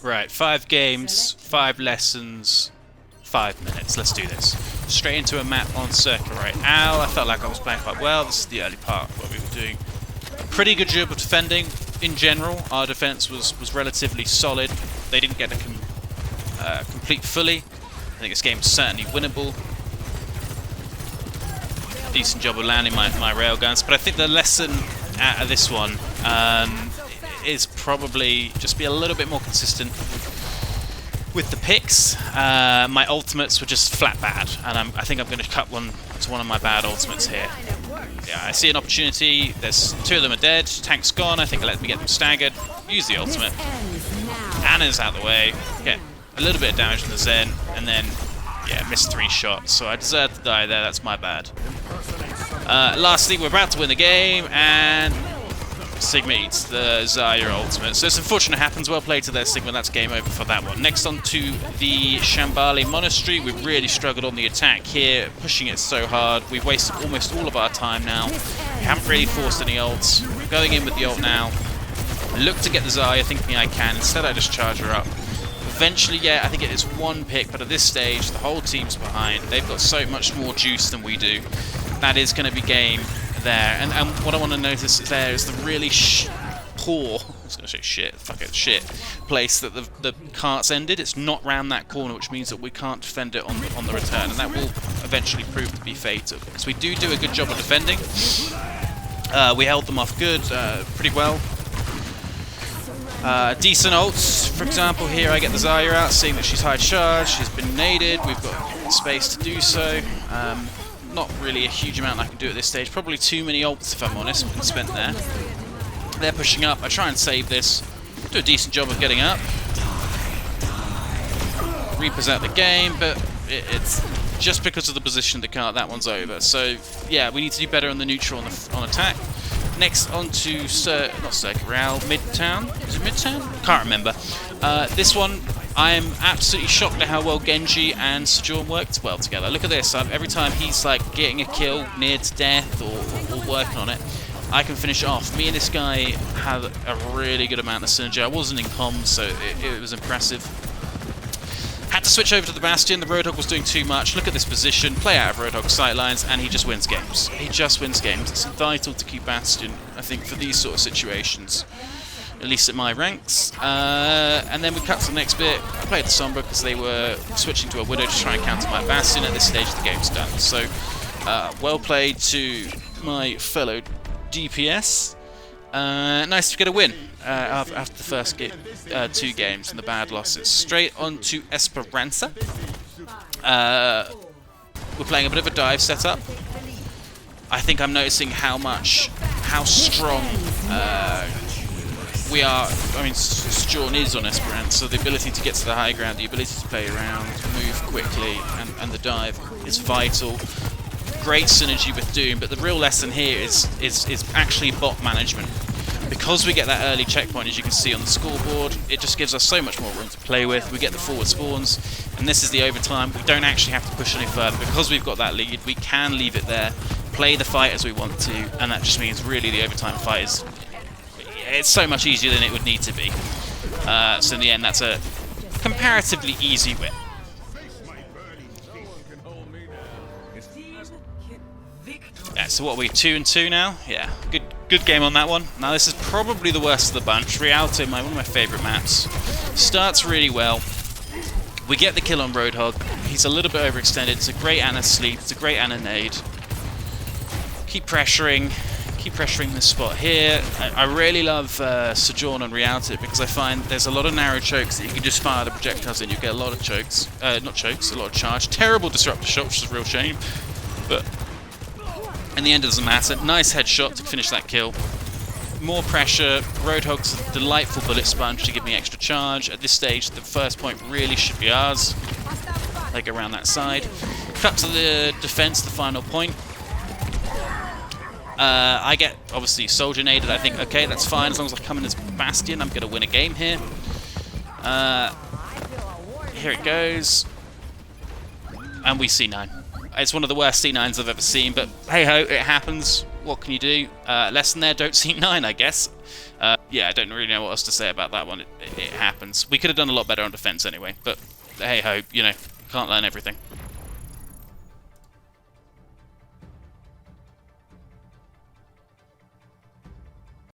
Right, 5 games, 5 lessons, 5 minutes. Let's do this. Straight into a map on Circuit right now. I felt like I was playing quite well. This is the early part where we were doing a pretty good job of defending. In general, our defense was relatively solid. They didn't get to complete fully. I think this game is certainly winnable. Decent job of landing my railguns, but I think the lesson out of this one is probably just be a little bit more consistent with the picks. My ultimates were just flat bad, and I think I'm going to cut one to one of my bad ultimates here. Yeah, I see an opportunity. There's 2 of them are dead. Tank's gone. I think it let me get them staggered. Use the ultimate. Anna's out of the way. Get a little bit of damage from the Zen, and then yeah, missed 3 shots. So I deserved to die there. That's my bad. Lastly, we're about to win the game, and Sigma eats the Zarya ultimate. So it's unfortunate it happens. Well played to their Sigma. That's game over for that one. Next on to the Shambhala Monastery. We've really struggled on the attack here, pushing it so hard. We've wasted almost all of our time now. We haven't really forced any ults. We're going in with the ult now. Look to get the Zarya, thinking I can. Instead, I just charge her up. Eventually, yeah, I think it is 1 pick, but at this stage, the whole team's behind. They've got so much more juice than we do. That is going to be game there. And what I want to notice there is the really poor, I was going to say shit place that the cart's ended. It's not round that corner, which means that we can't defend it on the return, and that will eventually prove to be fatal. So we do a good job of defending. We held them off good, pretty well. Decent ults, for example, here I get the Zarya out, seeing that she's high charge, she's been naded, we've got space to do so. Not really a huge amount I can do at this stage, probably too many ults if I'm honest, been spent there. They're pushing up, I try and save this, do a decent job of getting up. Reaper's out the game, but it's just because of the position of the cart, that one's over. So yeah, we need to do better on the neutral on attack. Next on to not Circuit Real, Midtown. Is it Midtown? Can't remember. This one, I am absolutely shocked at how well Genji and Sojourn worked well together. Look at this. Every time he's like getting a kill near to death or working on it, I can finish it off. Me and this guy had a really good amount of synergy. I wasn't in comms, so it was impressive. Had to switch over to the Bastion. The Roadhog was doing too much. Look at this position. Play out of Roadhog's sightlines, and he just wins games. He just wins games. It's vital to keep Bastion, I think, for these sort of situations. At least at my ranks. And then we cut to the next bit. I played the Sombra because they were switching to a Widow to try and counter my Bastion. At this stage, the game's done. So, well played to my fellow DPS. Nice to get a win after the first 2 games and the bad losses. Straight on to Esperanza. We're playing a bit of a dive setup. I think I'm noticing how strong we are. I mean, Sojourn is on Esperanza, so the ability to get to the high ground, the ability to play around, move quickly, and the dive is vital. Great synergy with Doom, but the real lesson here is actually bot management. Because we get that early checkpoint, as you can see on the scoreboard, it just gives us so much more room to play with. We get the forward spawns, and this is the overtime. We don't actually have to push any further. Because we've got that lead, we can leave it there, play the fight as we want to, and that just means really the overtime fight is it's so much easier than it would need to be. So in the end, that's a comparatively easy win. Yeah, so what are we, 2-2 now? Yeah, good game on that one. Now this is probably the worst of the bunch. Rialto, one of my favourite maps. Starts really well. We get the kill on Roadhog. He's a little bit overextended. It's a great Ana sleep. It's a great Ana nade. Keep pressuring this spot here. I really love Sojourn on Rialto because I find there's a lot of narrow chokes that you can just fire the projectiles in. You get a lot of chokes. Not chokes, a lot of charge. Terrible disruptor shot, which is a real shame. But in the end, it doesn't matter. Nice headshot to finish that kill. More pressure. Roadhog's a delightful bullet sponge to give me extra charge. At this stage, the first point really should be ours. They go around that side. Cut to the defense, the final point. I get, obviously, soldier naded. I think, okay, that's fine. As long as I come in as Bastion, I'm going to win a game here. Here it goes. And we C9. It's one of the worst C9s I've ever seen, but hey-ho, it happens. what can you do? Lesson there, don't seek 9, I guess. Yeah, I don't really know what else to say about that one. It happens. We could have done a lot better on defense anyway, but hey ho, you know, can't learn everything.